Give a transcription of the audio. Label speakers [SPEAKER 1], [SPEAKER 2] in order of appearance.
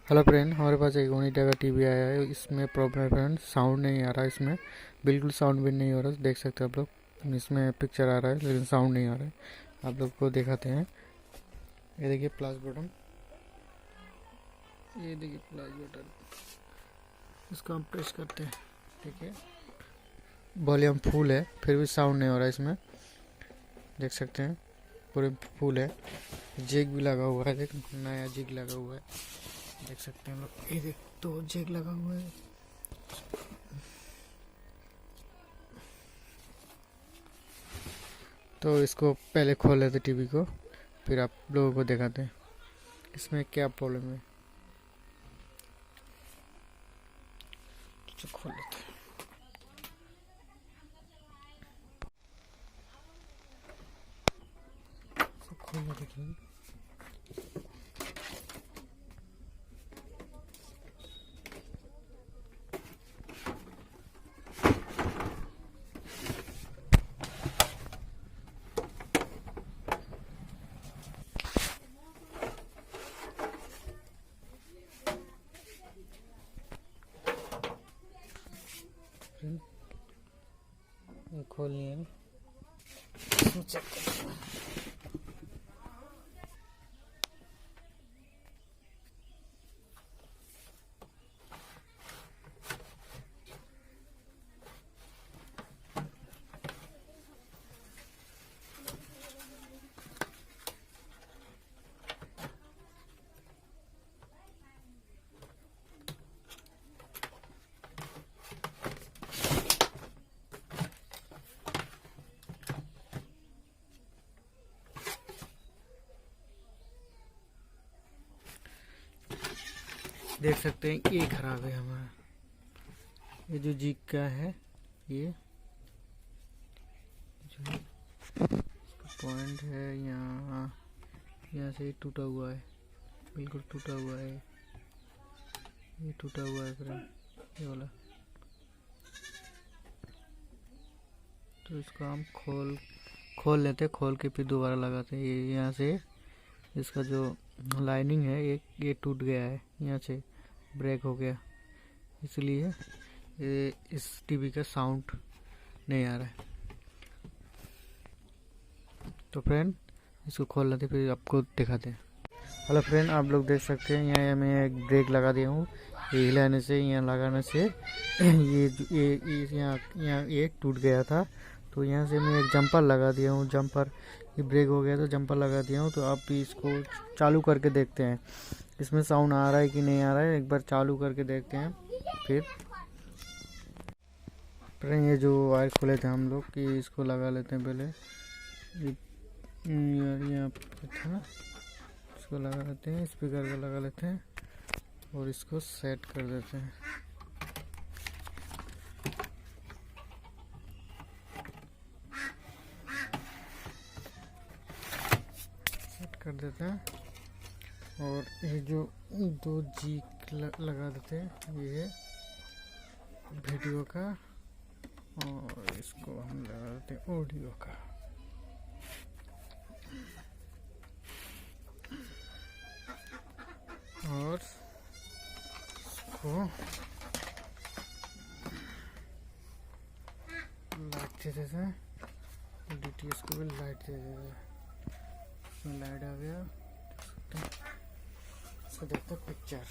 [SPEAKER 1] Hello friend, हमारे पास एक ओनिडा का टीवी आया है। इसमें प्रॉब्लम है फ्रेंड, साउंड नहीं आ रहा है। इसमें बिल्कुल साउंड भी नहीं हो रहा, देख सकते हैं आप लोग। इसमें पिक्चर आ रहा है लेकिन साउंड नहीं आ रहा है। आप लोग को दिखाते हैं। ये देखिए प्लस बटन, ये देखिए प्लस बटन, इसको हम प्रेस करते हैं। ठीक है, वॉल्यूम फुल है फिर भी साउंड नहीं हो रहा है। इसमें देख सकते हैं पूरे फुल है। जेक भी लगा हुआ है, देख नया जेक लगा हुआ है, देख सकते हैं हम लोग। ये देख तो जेक लगा हुआ है। तो इसको पहले खोल लेते टीवी को, फिर आप लोगों को दिखाते हैं इसमें क्या प्रॉब्लम है। तो खोल लेते हैं। तो खोल लेते टीवी। ये खोल लिए ना, इसमें चेक करते हैं। देख सकते हैं ये खराब है हमारा। ये जो जीक का है, ये जो पॉइंट है यहाँ, यहाँ से टूटा हुआ है, बिल्कुल टूटा हुआ है। ये टूटा हुआ है फ्रेंड, ये वाला। तो इसको हम खोल लेते, खोल के फिर दोबारा लगाते हैं। ये यहाँ से इसका जो लाइनिंग है ये टूट गया है, यहाँ से ब्रेक हो गया, इसलिए ये इस टीवी का साउंड नहीं आ रहा है। तो फ्रेंड इसको खोल लेते फिर आपको दिखाते हैं। हेलो फ्रेंड, आप लोग देख सकते हैं यहाँ मैं एक ब्रेक लगा दिया हूँ। ये हिलाने से, यहाँ लगाने से ये यहाँ ये टूट गया था। तो यहाँ से मैं एक जंपर लगा दिया हूँ। जंपर ये ब्रेक हो गया तो जंपर लगा दिया हूँ। तो आप भी इसको चालू करके देखते हैं इसमें साउंड आ रहा है कि नहीं आ रहा है। एक बार चालू करके देखते हैं फिर फ्रेंड। ये जो वायर खोले थे हम लोग कि इसको लगा लेते हैं पहले। यहाँ पे था, इसको लगा लेते हैं, स्पीकर को लगा लेते हैं और इसको सेट कर देते हैं। सेट कर देते हैं और ये जो दो जीक लगा देते हैं, ये है वीडियो का और इसको हम लगा देते हैं ऑडियो का। और इसको लाइट दे देते हैं, DTS को भी लाइट दे देते हैं। इसमें लाइट आ गया, इसको देखते हैं पिक्चर।